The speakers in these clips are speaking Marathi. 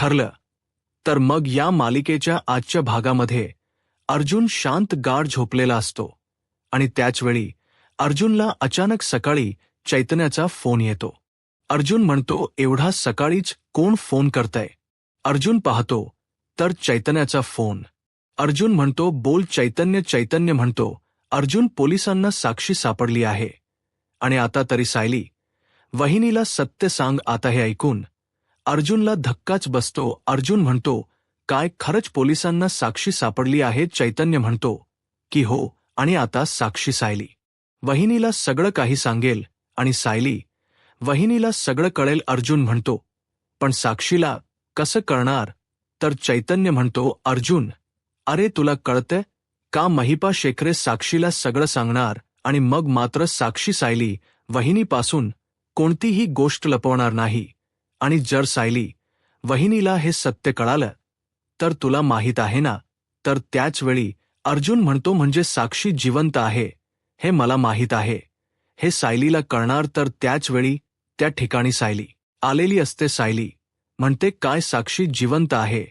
ठरलं. तर मग या मालिकेच्या आजच्या भागामध्ये अर्जुन शांत गाढ झोपलेला असतो आणि त्याचवेळी अर्जुनला अचानक सकाळी चैतन्याचा फोन येतो. अर्जुन म्हणतो, एवढा सकाळीच कोण फोन करतंय? अर्जुन पाहतो तर चैतन्याचा फोन. अर्जुन म्हणतो, बोल चैतन्य. चैतन्य म्हणतो, अर्जुन, पोलिसांना साक्षी सापडली आहे आणि आता तरी सायली वहिनीला सत्य सांग. आता हे ऐकून अर्जुनला धक्काच बसतो. अर्जुन म्हणतो, काय खरंच पोलिसांना साक्षी सापडली आहे? चैतन्य म्हणतो की हो, आणि आता साक्षी सायली वहिनीला सगळं काही सांगेल आणि सायली वहिनीला सगळं कळेल. अर्जुन म्हणतो, पण साक्षीला कसं कळणार? तर चैतन्य म्हणतो, अर्जुन, अरे तुला कळतंय का? महिपा शेखरे साक्षीला सगळं सांगणार आणि मग मात्र साक्षी सायली वहिनीपासून कोणतीही गोष्ट लपवणार नाही. आणि जर सायली वहिनीला हे सत्य कळालं तर तुला माहीत आहे ना? तर त्याचवेळी अर्जुन म्हणतो, म्हणजे साक्षी जिवंत आहे हे मला माहीत आहे. हे सायलीला कळणार तर त्याचवेळी त्या ठिकाणी सायली आलेली असते. सायली म्हणते, काय साक्षी जिवंत आहे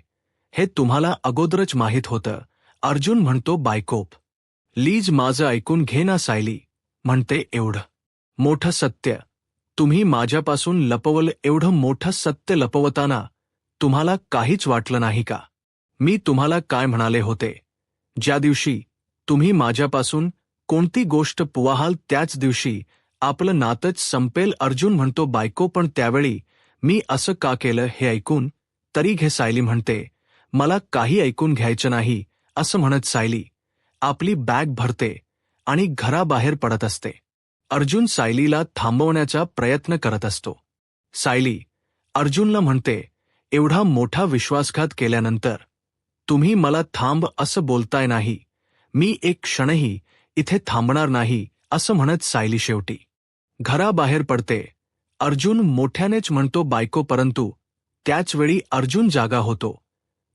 हे तुम्हाला अगोदरच माहीत होतं? अर्जुन म्हणतो, बायको प्लीज माझं ऐकून घे ना. सायली म्हणते, एवढं मोठं सत्य तुम्ही माझ्यापासून लपवलं? एवढं मोठं सत्य लपवताना तुम्हाला काहीच वाटलं नाही का? मी तुम्हाला काय म्हणाले होते? ज्या दिवशी तुम्ही माझ्यापासून कोणती गोष्ट पुवाहाल त्याच दिवशी आपलं नातंच संपेल. अर्जुन म्हणतो, बायको, पण त्यावेळी मी असं का केलं हे ऐकून तरी घे. सायली म्हणते, मला काही ऐकून घ्यायचं नाही. असं म्हणत सायली आपली बॅग भरते आणि घराबाहेर पडत असते. अर्जुन सायलीला थांबवण्याचा प्रयत्न करत असतो. सायली अर्जुनला म्हणते, एवढा मोठा विश्वासघात केल्यानंतर तुम्ही मला थांब असं बोलताय नाही. मी एक क्षणही इथे थांबणार नाही. असं म्हणत सायली शेवटी घराबाहेर पडते. अर्जुन मोठ्यानेच म्हणतो, बायको, परंतु त्याचवेळी अर्जुन जागा होतो.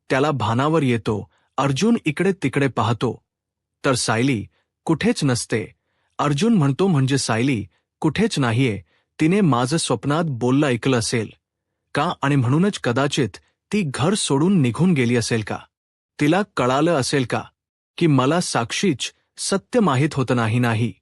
त्याला भानावर येतो. अर्जुन इकडे तिकडे पाहतो तर सायली कुठेच नसते. अर्जुन म्हणतो, म्हणजे सायली कुठेच नाहीये? तिने माझं स्वप्नात बोललं ऐकलं असेल का? आणि म्हणूनच कदाचित ती घर सोडून निघून गेली असेल का? तिला कळालं असेल का की मला साक्षीच सत्य माहीत होतं? नाही,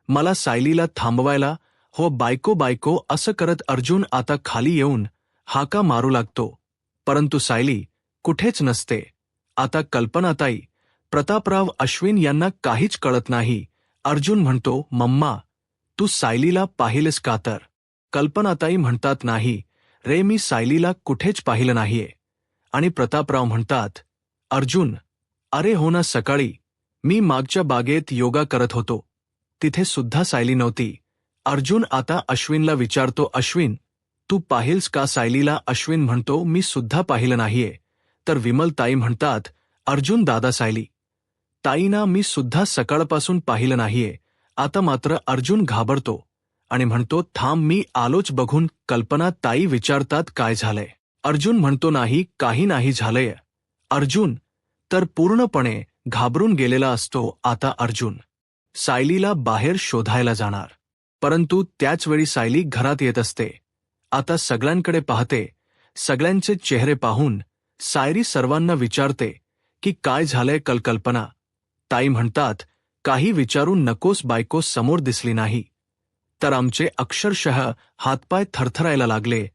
मला सायलीला थांबवायला हो. बायको बायको असं करत अर्जुन आता खाली येऊन हाका मारू लागतो, परंतु सायली कुठेच नसते. आता कल्पनाताई, प्रतापराव, अश्विन यांना काहीच कळत नाही. अर्जुन म्हणतो, मम्मा, तू सायलीला पाहिलेस का? तर कल्पनाताई म्हणतात, नाही रे, मी सायलीला कुठेच पाहिलं नाहीये. आणि प्रतापराव म्हणतात, अर्जुन, अरे हो ना, सकाळी मी मागच्या बागेत योगा करत होतो, तिथे सुद्धा सायली नव्हती. अर्जुन आता अश्विनला विचारतो, अश्विन, तू पाहिलस का सायलीला? अश्विन म्हणतो, मी सुद्धा पाहिलं नाहीये. तर विमलताई म्हणतात, अर्जुन दादा, सायली ताईना मी सुद्धा सकाळपासून पाहिलं नाहीये. आता मात्र अर्जुन घाबरतो आणि म्हणतो, थांब, मी आलोच बघून. कल्पना ताई विचारतात, काय झालंय? अर्जुन म्हणतो, नाही, काही नाही झालंय. अर्जुन तर पूर्णपणे घाबरून गेलेला असतो. आता अर्जुन सायलीला बाहेर शोधायला जाणार, परंतु त्याचवेळी सायली घरात येत असते. आता सगळ्यांकडे पाहते. सगळ्यांचे चेहरे पाहून सायली सर्वांना विचारते की काय झालंय? कल्पना ताई म्हणतात, काही विचारू नकोस बायको, समोर दिसली नाही तर आमचे अक्षरशः हातपाय थरथरायला लागले.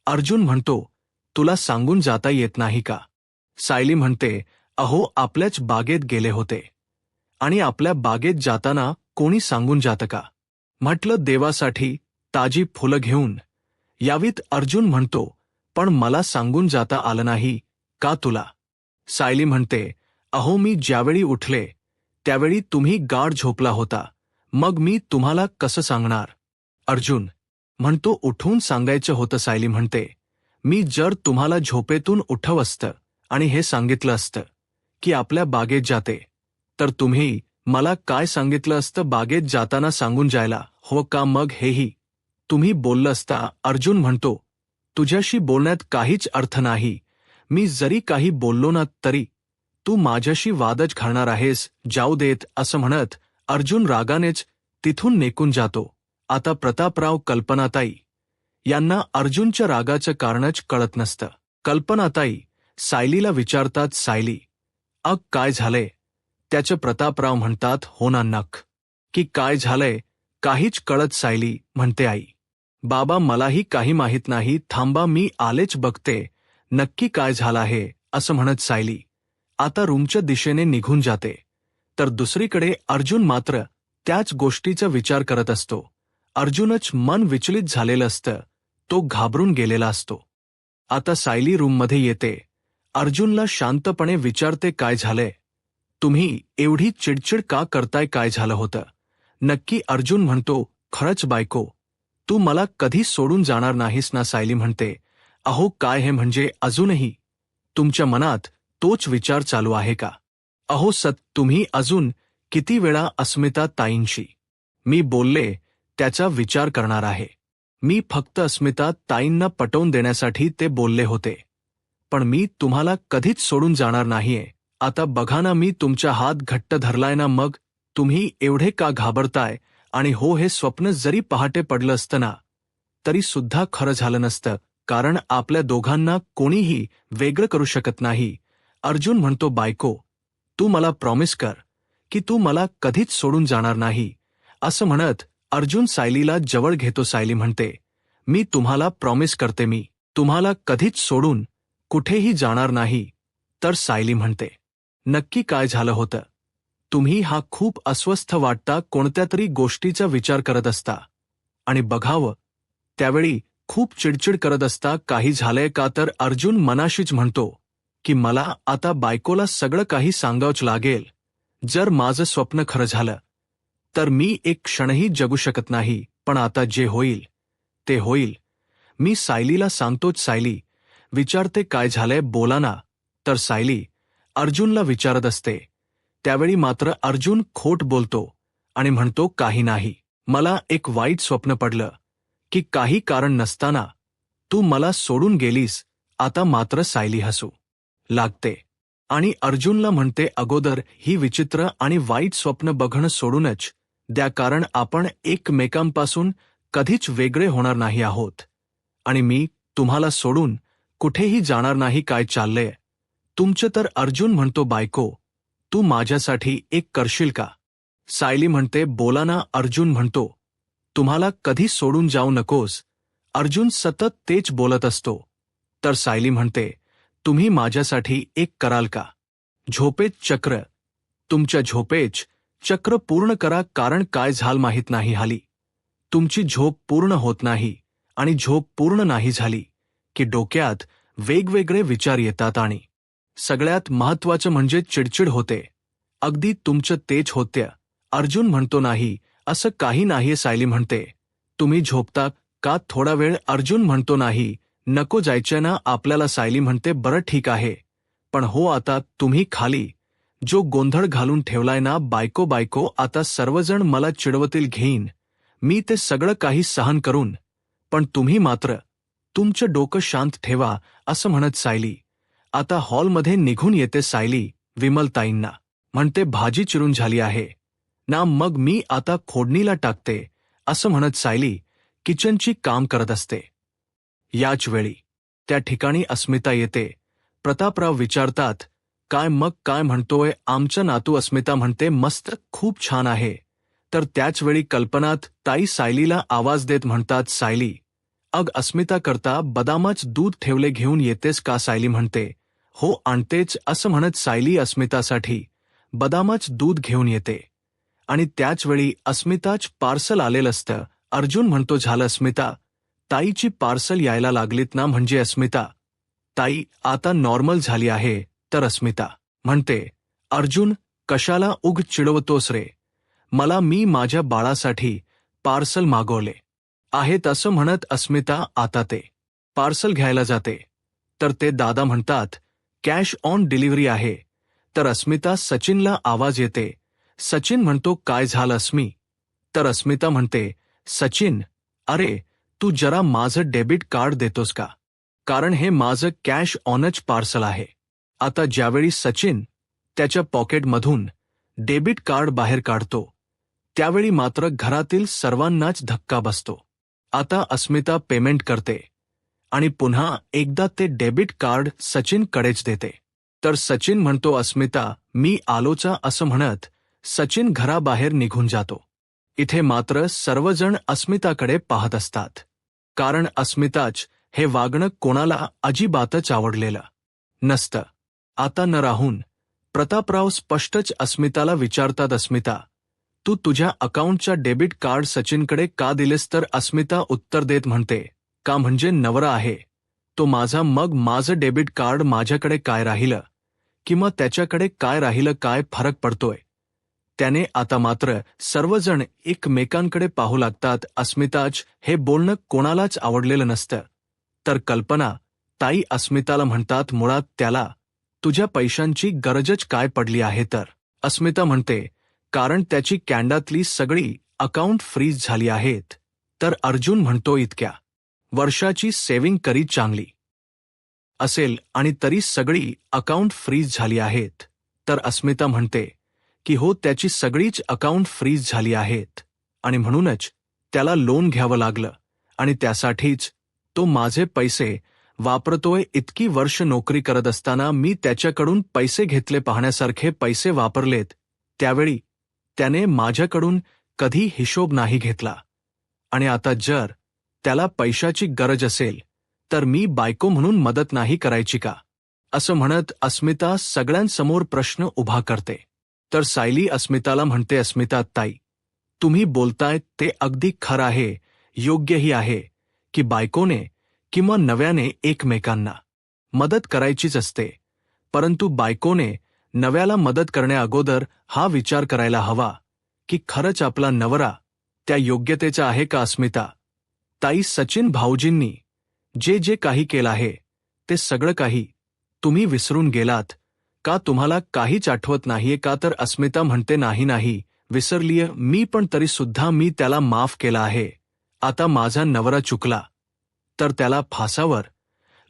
अर्जुन म्हणतो, तुला सांगून जाता येत नाही का? सायली म्हणते, अहो, आपल्याच बागेत गेले होते आणि आपल्या बागेत जाताना कोणी सांगून जातं का? म्हटलं, देवासाठी ताजी फुलं घेऊन यावीत. अर्जुन म्हणतो, पण मला सांगून जाता आलं नाही का तुला? सायली म्हणते, अहो, मी ज्यावेळी उठले त्यावेळी तुम्ही गाढ झोपला होता, मग मी तुम्हाला कसं सांगणार? अर्जुन म्हणतो, उठून सांगायचं होतं. सायली म्हणते, मी जर तुम्हाला झोपेतून उठव असतं आणि हे सांगितलं असतं की आपल्या बागेत जाते, तर तुम्ही मला काय सांगितलं असतं? बागेत जाताना सांगून जायला हो का? मग हेही तुम्ही बोललं असता. अर्जुन म्हणतो, तुझ्याशी बोलण्यात काहीच अर्थ नाही. मी जरी काही बोललो ना तरी तू माझ्याशी वादच घालणार आहेस. जाऊ देत. असं म्हणत अर्जुन रागानेच तिथून निघून जातो. आता प्रतापराव, कल्पनाताई यांना अर्जुनच्या रागाचं कारणच कळत नसतं. कल्पनाताई सायलीला विचारतात, सायली, अग काय झालंय? त्याचे प्रतापराव म्हणतात, हो ना नख. की काय झालंय? काहीच कळत. सायली म्हणते, आई बाबा मलाही काही माहीत नाही, थांबा मी आलेच बघते नक्की काय झालं आहे, असं म्हणत सायली आता रूमच्या दिशेने निघून जाते. तर दुसरीकडे अर्जुन मात्र त्याच गोष्टीचा विचार करत असतो. अर्जुनच मन विचलित झालेलं असतं, तो घाबरून गेलेला असतो. आता सायली रूममध्ये येते. अर्जुनला शांतपणे विचारते, काय झालंय? तुम्ही एवढी चिडचिड का करताय? काय झालं होतं नक्की? अर्जुन म्हणतो, खरंच बायको, तू मला कधी सोडून जाणार नाहीस ना? सायली म्हणते, अहो काय हे, म्हणजे अजूनही तुमच्या मनात तोच विचार चालू आहे का? अहो तुम्ही अजून किती वेळा अस्मिता ताईंशी मी बोलले त्याचा विचार करणार आहे. मी फक्त अस्मिता ताईंना पटवून देण्यासाठी ते बोलले होते, पण मी तुम्हाला कधीच सोडून जाणार नाहीये. आता बघा ना, मी तुमचा हात घट्ट धरलाय ना, मग तुम्ही एवढे का घाबरताय? आणि हो, हे स्वप्न जरी पहाटे पडलं असतं ना, तरी सुद्धा खरं झालं नसतं, कारण आपल्या दोघांना कोणीही वेगळं करू शकत नाही. अर्जुन म्हणतो, बायको, तू मला प्रॉमिस कर की तू मला कधीच सोडून जाणार नाही. असं म्हणत अर्जुन सायलीला जवळ घेतो. सायली म्हणते, मी तुम्हाला प्रॉमिस करते, मी तुम्हाला कधीच सोडून कुठेही जाणार नाही. तर सायली म्हणते, नक्की काय झालं होतं? तुम्ही हा खूप अस्वस्थ वाटता, कोणत्या तरी गोष्टीचा विचार करत असता आणि बघावं त्यावेळी खूप चिडचिड करत असता. काही झालंय का? तर अर्जुन मनाशीच म्हणतो की मला आता बायकोला सगळं काही सांगावंच लागेल. जर माझं स्वप्न खरं झालं तर मी एक क्षणही जगू शकत नाही, पण आता जे होईल ते होईल. मी सायलीला सांगतोच. सायली विचारते, काय झालंय, बोला ना. तर सायली अर्जुनला विचारत असते. त्यावेळी मात्र अर्जुन खोट बोलतो आणि म्हणतो, काही नाही, मला एक वाईट स्वप्न पडलं की काही कारण नसताना तू मला सोडून गेलीस. आता मात्र सायली हसू लागते आणि अर्जुनला म्हणते, अगोदर ही विचित्र आणि वाईट स्वप्न बघणं सोडूनच द्या, कारण आपण एकमेकांपासून कधीच वेगळे होणार नाही आहोत आणि मी तुम्हाला सोडून कुठेही जाणार नाही. काय चाललंय तुमचं? तर अर्जुन म्हणतो, बायको, तू माझ्यासाठी एक करशील का? सायली म्हणते, बोला ना. अर्जुन म्हणतो, तुम्हाला कधी सोडून जाऊ नकोस. अर्जुन सतत तेच बोलत असतो. तर सायली म्हणते, तुम्ही माझ्यासाठी एक कराल का? झोपेच चक्र, तुमच्या झोपेच चक्र पूर्ण करा, कारण काय झालं माहीत नाही, हाली तुमची झोप पूर्ण होत नाही आणि झोप पूर्ण नाही झाली की डोक्यात वेगवेगळे विचार येतात आणि सगळ्यात महत्त्वाचं म्हणजे चिडचिड होते. अगदी तुमचं तेच होत्या. अर्जुन म्हणतो, नाही, असं काही नाहीये. सायली म्हणते, तुम्ही झोपता का थोडा वेळ? अर्जुन म्हणतो, नाही, नको जायचंय ना आपल्याला. सायली म्हणते, बरं ठीक आहे, पण हो आता तुम्ही खाली जो गोंधळ घालून ठेवलाय ना, बायको बायको, आता सर्वजण मला चिडवतील, घेईन मी ते सगळं काही सहन करून, पण तुम्ही मात्र तुमचं डोकं शांत ठेवा. असं म्हणत सायली आता हॉलमध्ये निघून येते. सायली विमलताईंना म्हणते, भाजी चिरून झाली आहे ना, मग मी आता फोडणीला टाकते. असं म्हणत सायली किचनची काम करत असते. याच वेळी त्या ठिकाणी अस्मिता येते. प्रतापराव विचारतात, काय मग, काय म्हणतोय आमचा नातू? अस्मिता म्हणते, मस्त, खूप छान आहे. तर त्याच वेळी कल्पनात ताई सायलीला आवाज देत म्हणतात, सायली, अग अस्मिता करता बदामाच दूध ठेवले, घेऊन येतेस का? सायली म्हणते, हो आणतेच. असं म्हणत सायली अस्मितासाठी बदामाच दूध घेऊन येते आणि त्याच वेळी अस्मिताच पार्सल आलेलं असतं. अर्जुन म्हणतो, झालं अस्मिता, ताईची पार्सल यायला लागलीत ना, म्हणजे अस्मिता ताई आता नॉर्मल झाली आहे. तर अस्मिता म्हणते, अर्जुन कशाला उग चिडवतोस रे, मी माझ्या बाळासाठी पार्सल मागवले आहेत. असं म्हणत अस्मिता आता ते पार्सल घ्यायला जाते. तर ते दादा म्हणतात, कॅश ऑन डिलिव्हरी आहे. तर अस्मिता सचिनला आवाज येते. सचिन म्हणतो, काय झालं अस्मी? तर अस्मिता म्हणते, सचिन, अरे तू जरा माझं डेबिट कार्ड देतोस का, कारण हे माझं कॅश ऑनच पार्सल आहे. आता ज्यावेळी सचिन त्याच्या पॉकेटमधून डेबिट कार्ड बाहेर काढतो त्यावेळी मात्र घरातील सर्वांनाच धक्का बसतो. आता अस्मिता पेमेंट करते आणि पुन्हा एकदा ते डेबिट कार्ड सचिनकडेच देते. तर सचिन म्हणतो, अस्मिता मी आलोचा असं म्हणत सचिन घराबाहेर निघून जातो. इथे मात्र सर्वजण अस्मिताकडे पाहत असतात. कारण अस्मिताच हे वागणं कोणाला अजिबातच आवडलेलं नसतं. आता न राहून प्रतापराव स्पष्टच अस्मिताला विचारतात, अस्मिता तू तुझ्या अकाउंटच्या डेबिट कार्ड सचिनकडे का दिलेस? तर अस्मिता उत्तर देत म्हणते, का म्हणजे नवरा आहे तो माझा, मग माझं डेबिट कार्ड माझ्याकडे काय राहिलं किंवा त्याच्याकडे काय राहिलं, काय फरक पडतोय त्याने? आता मात्र सर्वजण एकमेकांकडे पाहू लागतात. अस्मिताच हे बोलणं कोणालाच आवडलेलं नसतं. तर कल्पना ताई अस्मिताला म्हणतात, मुळात त्याला तुझ्या पैशांची गरजच काय पडली आहे? तर अस्मिता म्हणते, कारण त्याची कॅनडातली सगळी अकाउंट फ्रीज झाली आहेत. तर अर्जुन म्हणतो, इतक्या वर्षाची सेव्हिंग करी चांगली असेल आणि तरी सगळी अकाउंट फ्रीज झाली आहेत. तर अस्मिता म्हणते की हो, त्याची सगळीच अकाउंट फ्रीज झाली आहेत आणि म्हणूनच त्याला लोन घ्यावं लागलं आणि त्यासाठीच तो माझे पैसे वापरतोय. इतकी वर्ष नोकरी करत असताना मी त्याच्याकडून पैसे घेतले, पाहण्यासारखे पैसे वापरलेत. त्यावेळी त्याने माझ्याकडून कधी हिशोब नाही घेतला आणि आता जर त्याला पैशाची गरज असेल तर मी बायको म्हणून मदत नाही करायची का? असं म्हणत अस्मिता सगळ्यांसमोर प्रश्न उभा करते. तर सायली अस्मिताला म्हणते, अस्मिता ताई तुम्ही बोलताय ते अगदी खरं आहे, योग्यही आहे की बायकोने किंवा नव्याने एकमेकांना मदत करायचीच असते, परंतु बायकोने नव्याला मदत करण्याअगोदर हा विचार करायला हवा की खरंच आपला नवरा त्या योग्यतेचा आहे का? अस्मिता ताई, सचिन भाऊजींनी जे जे काही केलं आहे ते सगळं काही तुम्ही विसरून गेलात का? तुम्हाला काहीच आठवत नाहीये का? तर अस्मिता म्हणते, नाही विसरलीय मी, पण तरी सुद्धा मी त्याला माफ केलं आहे. आता माझा नवरा चुकला तर त्याला फासावर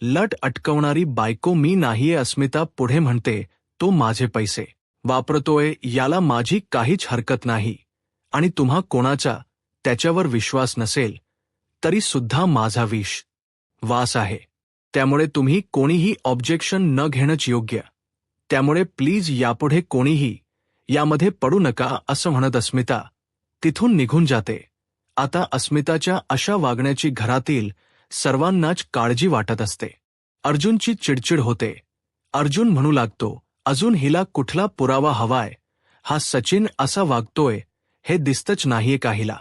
लट अटकवणारी बायको मी नाहीये. अस्मिता पुढे म्हणते, तो माझे पैसे वापरतोय याला माझी काहीच हरकत नाही आणि तुम्हा कोणाचा त्याच्यावर विश्वास नसेल तरी सुद्धा माझा वास आहे. त्यामुळे तुम्ही कोणीही ऑब्जेक्शन न घेणंच योग्य. त्यामुळे प्लीज यापुढे कोणीही यामध्ये पडू नका. असं म्हणत अस्मिता तिथून निघून जाते. आता अस्मिताच्या अशा वागण्याची घरातील सर्वांनाच काळजी वाटत असते. अर्जुनची चिडचिड होते. अर्जुन म्हणू लागतो, अजून हिला कुठला पुरावा हवाय? हा सचिन असा वागतोय हे दिसतच नाहीये का हिला?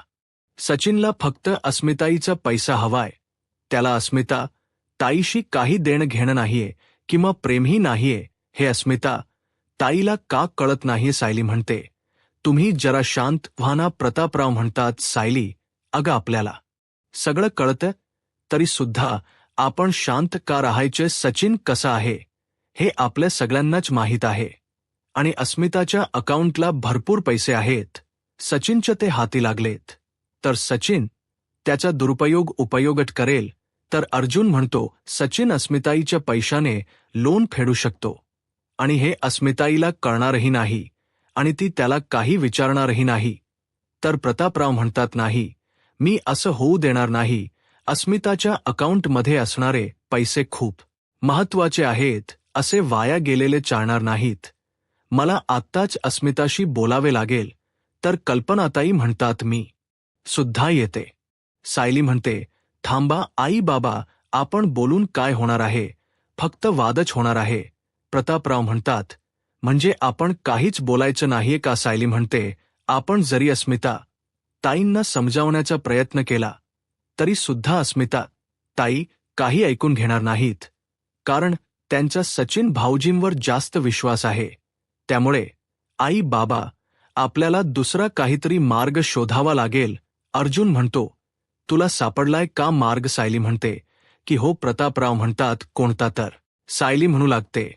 सचिनला फक्त अस्मिताईचा पैसा हवाय. त्याला अस्मिता ताईशी काही देणं घेणं नाहीये किंवा प्रेमही नाहीये. हे अस्मिता ताईला का कळत नाहीये? सायली म्हणते, तुम्ही जरा शांत व्हा ना. प्रतापराव म्हणतात, सायली अगं आपल्याला सगळं कळतं तरी सुद्धा आपण शांत का राहायचे? सचिन कसा आहे हे आपल्या सगळ्यांनाच माहीत आहे आणि अस्मिताच्या अकाउंटला भरपूर पैसे आहेत. सचिनच्या ते हाती लागलेत तर सचिन त्याचा उपयोगच करेल. तर अर्जुन म्हणतो, सचिन अस्मिताईच्या पैशाने लोन फेडू शकतो आणि हे अस्मिताईला कळणारही नाही आणि ती त्याला काही विचारणारही नाही. तर प्रतापराव म्हणतात, नाही मी असं होऊ देणार नाही. अस्मिताच्या अकाउंटमध्ये असणारे पैसे खूप महत्वाचे आहेत, असे वाया गेलेले चालणार नाहीत. मला आत्ताच अस्मिताशी बोलावे लागेल. तर कल्पनाताई म्हणतात, मी सुद्धा येते. सायली म्हणते, थांबा आई बाबा, आपण बोलून काय होणार आहे, फक्त वादच होणार आहे. प्रतापराव म्हणतात, म्हणजे आपण काहीच बोलायचं नाहीये का? सायली म्हणते, आपण जरी अस्मिता ताईंना समजावण्याचा प्रयत्न केला तरी सुद्धा अस्मिता ताई काही ऐकून घेणार नाहीत, कारण त्यांचा सचिन भाऊजींवर जास्त विश्वास आहे. त्यामुळे आई बाबा आपल्याला दुसरा काहीतरी मार्ग शोधावा लागेल. अर्जुन म्हणतो, तुला सापडलाय का मार्ग? सायली म्हणते की हो. प्रतापराव म्हणतात, कोणता? तर सायली म्हणू लागते,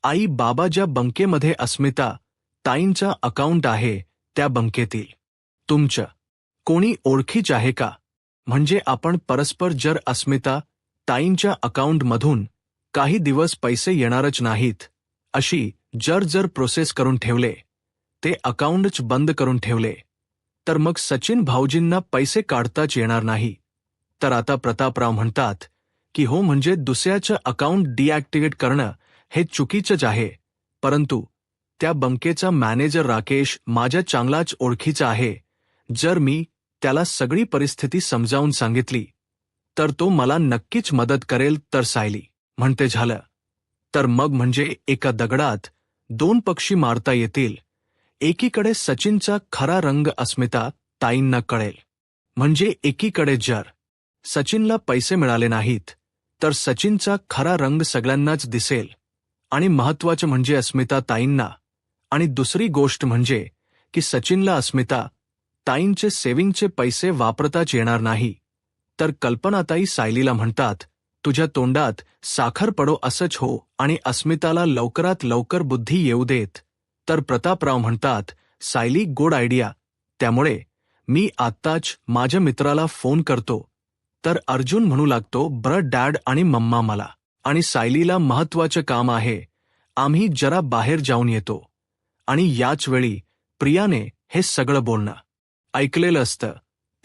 आई बाबा ज्या बंकेमध्ये अस्मिता ताईंचा अकाउंट आहे त्या बंकेतील तुमचं कोणी ओळखीच आहे का? म्हणजे आपण परस्पर जर अस्मिता ताईंच्या अकाउंटमधून काही दिवस पैसे येणारच नाहीत अशी जर प्रोसेस करून ठेवले, ते अकाउंटच बंद करून ठेवले, तर मग सचिन भाऊजींना पैसे काढताच येणार नाही. तर आता प्रतापराव म्हणतात की हो म्हणजे दुसऱ्याचं अकाउंट डिॲक्टिव्हेट करणं हे चुकीचंच आहे, परंतु त्या बँकेचा मॅनेजर राकेश माझ्या चांगलाच ओळखीचा आहे. जर मी त्याला सगळी परिस्थिती समजावून सांगितली तर तो मला नक्कीच मदत करेल. तर सायली म्हणते झालं तर मग म्हणजे एका दगडात दोन पक्षी मारता येतील. एकीकडे सचिनचा खरा रंग अस्मिता ताईंना कळेल. म्हणजे एकीकडे जर सचिनला पैसे मिळाले नाहीत तर सचिनचा खरा रंग सगळ्यांनाच दिसेल आणि महत्त्वाचं म्हणजे अस्मिता ताईंना. आणि दुसरी गोष्ट म्हणजे की सचिनला अस्मिता ताईंचे सेव्हिंगचे पैसे वापरताच येणार नाही. तर कल्पनाताई सायलीला म्हणतात, तुझ्या तोंडात साखर पडो असंच हो आणि अस्मिताला लवकरात लवकर बुद्धी येऊ देत. तर प्रतापराव म्हणतात, सायली गुड आयडिया, त्यामुळे मी आत्ताच माझ्या मित्राला फोन करतो. तर अर्जुन म्हणू लागतो, बरं डॅड आणि मम्मा मला आणि सायलीला महत्त्वाचं काम आहे, आम्ही जरा बाहेर जाऊन येतो. आणि याच वेळी प्रियाने हे सगळं बोलणं ऐकलेलं असतं.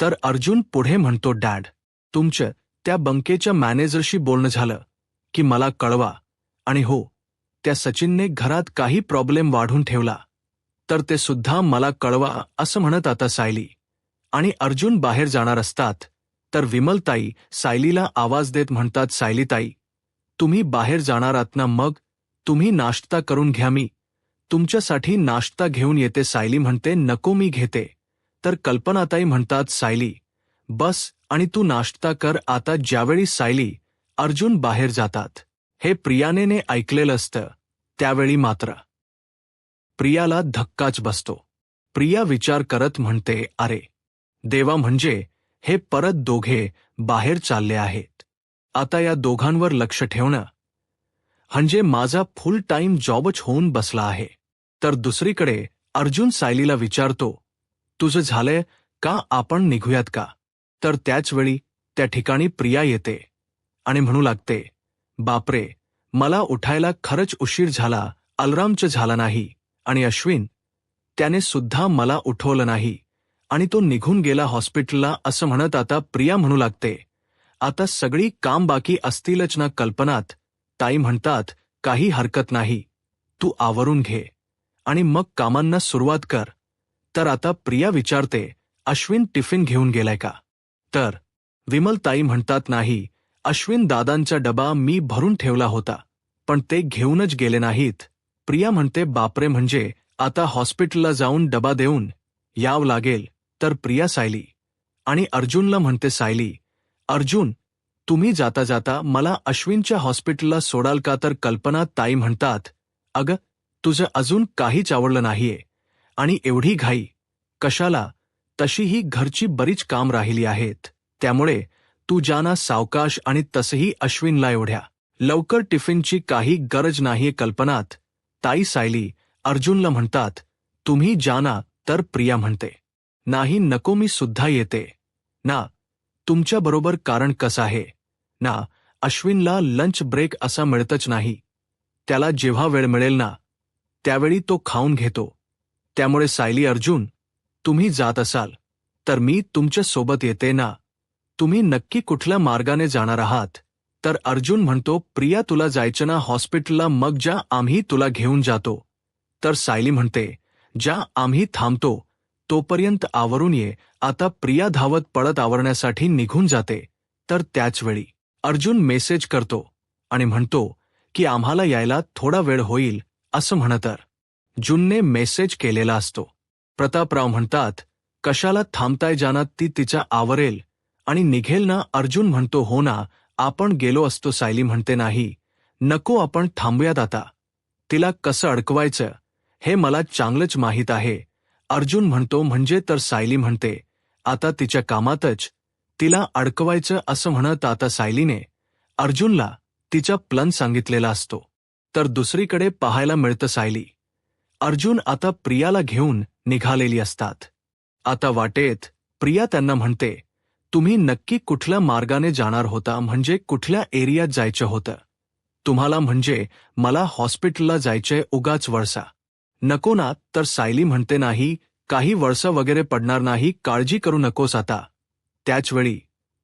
तर अर्जुन पुढे म्हणतो, डॅड तुमचं त्या बँकेच्या मॅनेजरशी बोलणं झालं की मला कळवा. आणि हो, त्या सचिनने घरात काही प्रॉब्लेम वाढून ठेवला तर ते सुद्धा मला कळवा असं म्हणत आता सायली आणि अर्जुन बाहेर जाणार असतात. तर विमलताई सायलीला आवाज देत म्हणतात, सायलीताई तुम्ही बाहेर जाणार आहात ना, मग तुम्ही नाश्ता करून घ्या, मी तुमच्यासाठी नाश्ता घेऊन येते. सायली म्हणते, नको मी घेते. तर कल्पनाताई म्हणतात, सायली बस आणि तू नाश्ता कर आता. ज्यावेळी सायली अर्जुन बाहेर जातात हे प्रियाने ऐकलेलं असतं त्यावेळी मात्र प्रियाला धक्काच बसतो. प्रिया विचार करत म्हणते, अरे देवा, म्हणजे हे परत दोघे बाहेर चालले आहेत. आता या दोघांवर लक्ष ठेवणं म्हणजे माझा फुल टाईम जॉबच होऊन बसला आहे. तर दुसरीकडे अर्जुन सायलीला विचारतो, तुझं झालंय का, आपण निघूयात का. तर त्याचवेळी त्या ठिकाणी प्रिया येते आणि म्हणू लागते, बापरे मला उठायला खरंच उशीर झाला, अलार्मच झाला नाही आणि अश्विन त्याने सुद्धा मला उठवलं नाही आणि तो निघून गेला हॉस्पिटलला असं म्हणत आता प्रिया म्हणू लागते, आता सगळी काम बाकी असतीलच ना. कल्पनात ताई म्हणतात, काही हरकत नाही, तू आवरून घे आणि मग कामांना सुरुवात कर. तर आता प्रिया विचारते, अश्विन टिफिन घेऊन गेलाय का. तर विमलताई म्हणतात, नाही, अश्विन दादांचा डबा मी भरून ठेवला होता पण ते घेऊनच गेले नाहीत. प्रिया म्हणते, बापरे, म्हणजे आता हॉस्पिटलला जाऊन डबा देऊन यावं लागेल. तर प्रिया सायली आणि अर्जुनला म्हणते, सायली अर्जुन तुम्ही जाता जाता मला अश्विनच्या हॉस्पिटलला सोडाल का. तर कल्पना ताई म्हणतात, अगं तुझं अजून काहीच आवडलं नाहीये आणि एवढी घाई कशाला, तशीही घरची बरीच काम राहिली आहेत, त्यामुळे तू जाना सावकाश आणि तसंही अश्विनला एवढ्या लवकर टिफिनची काही गरज नाहीये. कल्पनात ताई सायली अर्जुनला म्हणतात, तुम्ही जाना. तर प्रिया म्हणते, नाही नको, मी सुद्धा येते ना तुमच्याबरोबर. कारण कसं आहे ना, अश्विनला लंच ब्रेक असा मिळतच नाही, त्याला जेव्हा वेळ मिळेल ना त्यावेळी तो खाऊन घेतो. त्यामुळे सायली अर्जुन तुम्ही जात असाल तर मी तुमच्या सोबत येते ना. तुम्ही नक्की कुठल्या मार्गाने जाणार आहात. तर अर्जुन म्हणतो, प्रिया तुला जायचं ना हॉस्पिटलला, मग ज्या आम्ही तुला घेऊन जातो. तर सायली म्हणते, ज्या आम्ही थांबतो तोपर्यंत आवरून ये. आता प्रिया धावत पळत आवरण्यासाठी निघून जाते. तर त्याचवेळी अर्जुन मेसेज करतो आणि म्हणतो की आम्हाला यायला थोडा वेळ होईल असं म्हणत. जुनने मेसेज केलेला असतो. प्रतापराव म्हणतात, कशाला थांबताय, जाना, ती तिच्या आवरेल आणि निघेल ना. अर्जुन म्हणतो, हो ना, आपण गेलो असतो. सायली म्हणते, नाही नको, आपण थांबूयात आता, तिला कसं अडकवायचं हे मला चांगलंच माहीत आहे. अर्जुन म्हणतो, म्हणजे. तर सायली म्हणते, आता तिच्या कामातच तिला अडकवायचं असं म्हणत आता सायलीने अर्जुनला तिचा प्लन सांगितलेला असतो. तर दुसरीकडे पाहायला मिळतं सायली अर्जुन आता प्रियाला घेऊन निघालेली असतात. आता वाटेत प्रिया त्यांना म्हणते, तुम्ही नक्की कुठल्या मार्गाने जाणार होता, म्हणजे कुठल्या एरियात जायचं होतं तुम्हाला, म्हणजे मला हॉस्पिटलला जायचंय, उगाच वळसा नको ना. तर सायली म्हणते, नाही, काही वळसा वगैरे पडणार नाही, काळजी करू नकोस आता. त्याचवेळी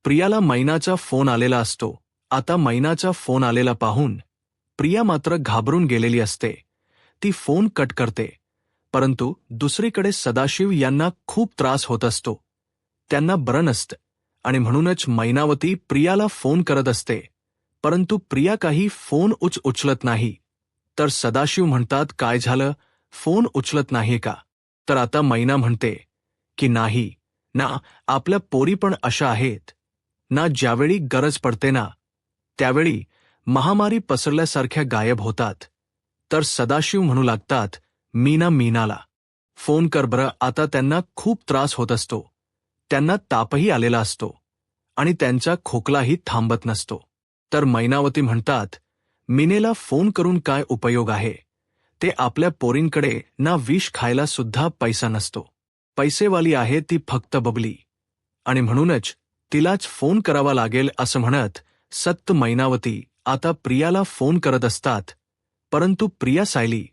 प्रियाला मैनाचा फोन आलेला असतो आता मैनाचा फोन आलेला पाहून प्रिया मात्र घाबरून गेलेली असते. ती फोन कट करते. परंतु दुसरीकडे सदाशिव यांना खूप त्रास होत असतो. त्यांना बरं नसतं आणि म्हणूनच मैनावती प्रियाला फोन करत असते. परंतु प्रिया काही फोन उचलत नाही. तर सदाशिव म्हणतात, काय झालं, फोन उचलत नाही का? तर आता मैना म्हणते की नाही ना, आपल्या पोरी पण अशा आहेत ना, ज्यावेळी गरज पडते ना त्यावेळी महामारी पसरल्यासारख्या गायब होतात. तर सदाशिव म्हणू लागतात, मीनाला फोन कर बरं. आता त्यांना खूप त्रास होत असतो. त्यांना तापही आलेला असतो आणि त्यांचा खोकलाही थांबत नसतो. तर मैनावती म्हणतात, मीनेला फोन करून काय उपयोग आहे? ते आपल्या पोरींकडे ना विष खायला सुद्धा पैसा नसतो. पैसेवाली आहे ती फक्त बबली आणि म्हणूनच तिलाच फोन करावा लागेल असं म्हणत सत्त मैनावती आता प्रियाला फोन करत असतात. परंतु प्रिया सायली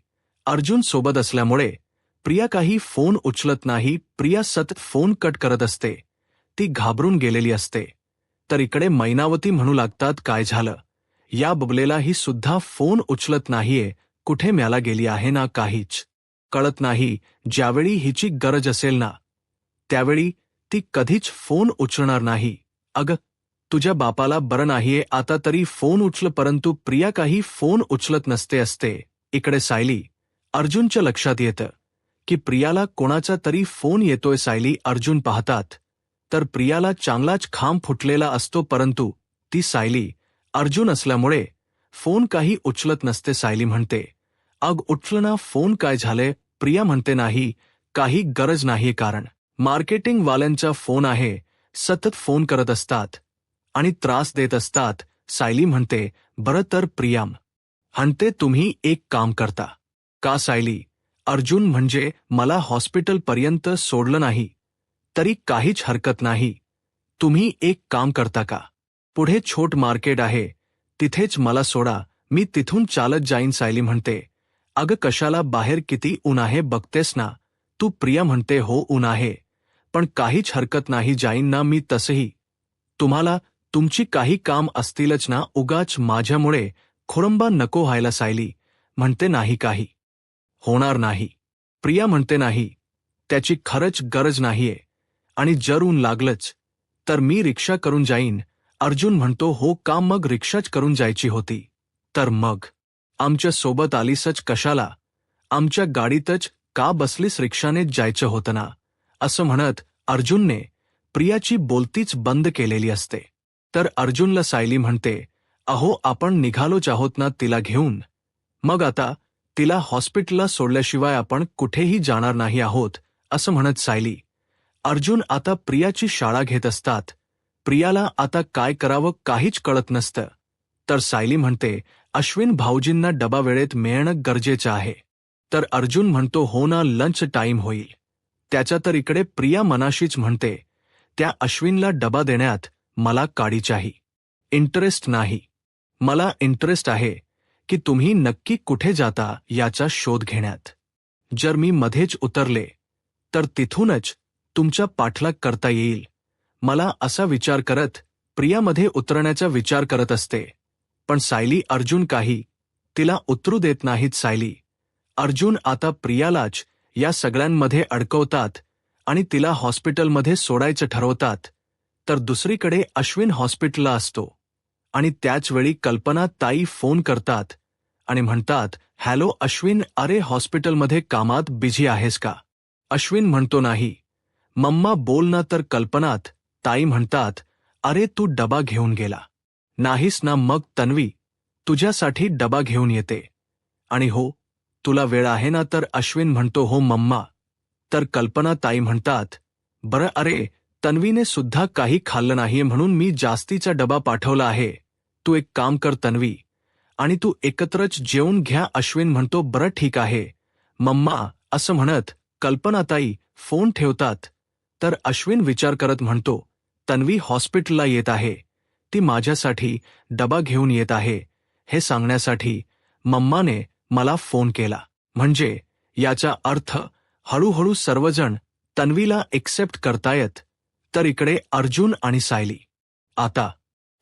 अर्जुन सोबत असल्यामुळे प्रिया काही फोन उचलत नाही. प्रिया सतत फोन कट करत असते. ती घाबरून गेलेली असते. तर इकडे मैनावती म्हणू लागतात, काय झालं, या बबलेला ही सुद्धा फोन उचलत नाहीये, कुठे म्याला गेली आहे ना, काहीच कळत नाही. ज्यावेळी हिची गरज असेल ना त्यावेळी ती कधीच फोन उचलणार नाही. अगं, तुझ्या बापाला बरं नाहीये, आता तरी फोन उचल. परंतु प्रिया काही फोन उचलत नसते असते. इकडे सायली अर्जुनच्या लक्षात येतं की प्रियाला कोणाचा तरी फोन येतोय. सायली अर्जुन पाहतात तर प्रियाला चांगलाच खांब फुटलेला असतो. परंतु ती सायली अर्जुन असल्यामुळे फोन काही उचलत नसते. सायली म्हणते, अग उचलना फोन, काय झाले? प्रिया म्हणते, नाही, काही गरज नाही, कारण मार्केटिंग वाल्यांचा फोन आहे, सतत फोन करत असतात आणि त्रास देत असतात. सायली म्हणते, बरं तर प्रिया म्हणते, तुम्ही एक काम करता का? सायली, अर्जुन म्हणजे मला हॉस्पिटलपर्यंत सोडलं नाही तरी काहीच हरकत नाही. तुम्ही एक काम करता का? पुढे छोट मार्केट आहे, तिथेच मला सोडा, मी तिथून चालत जाईन. सायली म्हणते, अगं कशाला, बाहेर किती ऊन आहे बघतेस ना तू. प्रिया म्हणते, हो ऊन आहे, पण काहीच हरकत नाही, जाईन ना मी. तसंही तुम्हाला तुमची काही काम असतीलच ना, उगाच माझ्यामुळे खोळंबा नको व्हायला. सायली म्हणते, नाही, काही होणार नाही. प्रिया म्हणते, नाही, त्याची खरंच गरज नाहीये आणि जर ऊन लागलंच तर मी रिक्षा करून जाईन. अर्जुन म्हणतो, हो का, मग रिक्षाच करून जायची होती तर मग आमच्या सोबत आलीसच कशाला? आमच्या गाडीतच का बसलीस? रिक्षानेच जायचं होतं ना. असं म्हणत अर्जुनने प्रियाची बोलतीच बंद केलेली असते. तर अर्जुनला सायली म्हणते, अहो आपण निघालोच आहोत ना तिला घेऊन, मग आता तिला हॉस्पिटलला सोडल्याशिवाय आपण कुठेही जाणार नाही आहोत. असं म्हणत सायली अर्जुन आता प्रियाची शाळा घेत असतात. प्रियाला आता काय करावं काहीच कळत नसतं. तर सायली म्हणते, अश्विन भाऊजींना डबा वेळेत मिळणं गरजेचं आहे. तर अर्जुन म्हणतो, हो ना, लंच टाईम होईल त्याच्या. तर इकडे प्रिया मनाशीच म्हणते, त्या अश्विनला डबा देण्यात मला काडीचाही इंटरेस्ट नाही. मला इंटरेस्ट आहे की तुम्ही नक्की कुठे जाता याचा शोध घेण्यात. जर मी मध्येच उतरले तर तिथूनच तुमचा पाठलाग करता येईल. मला असा विचार करत प्रियामध्ये उतरण्याचा विचार करत असते. पण सायली अर्जुन काही तिला उतरू देत नाहीत. सायली अर्जुन आता प्रियालाच या सगळ्यांमध्ये अडकवतात आणि तिला हॉस्पिटलमध्ये सोडायचं ठरवतात. तर दुसरीकडे अश्विन हॉस्पिटलला असतो आणि त्याचवेळी कल्पना ताई फोन करतात आणि म्हणतात, हॅलो अश्विन, अरे हॉस्पिटलमध्ये कामात बिझी आहेस का? अश्विन म्हणतो, नाही मम्मा, बोल ना. तर कल्पनात ताई म्हणतात, अरे तू डबा घेऊन गेला नाहीस ना, मग तन्वी तुझ्यासाठी डबा घेऊन येते. आणि हो, तुला वेळ आहे ना? तर अश्विन म्हणतो, हो मम्मा. तर कल्पना ताई म्हणतात, बरं, अरे तन्वीने सुद्धा काही खाल्लं नाहीये म्हणून मी जास्तीचा डबा पाठवला आहे. तू एक काम कर तन्वी, आणि तू एकत्रच जेवून घ्या. अश्विन म्हणतो, बरं ठीक आहे मम्मा. असं म्हणत कल्पनाताई फोन ठेवतात. तर अश्विन विचार करत म्हणतो, तन्वी हॉस्पिटलला येत आहे, ती माझ्यासाठी डबा घेऊन येत आहे हे सांगण्यासाठी मम्माने मला फोन केला. म्हणजे याचा अर्थ हळूहळू सर्वजण तन्वीला एक्सेप्ट करतायत. तर इकडे अर्जुन आणि सायली आता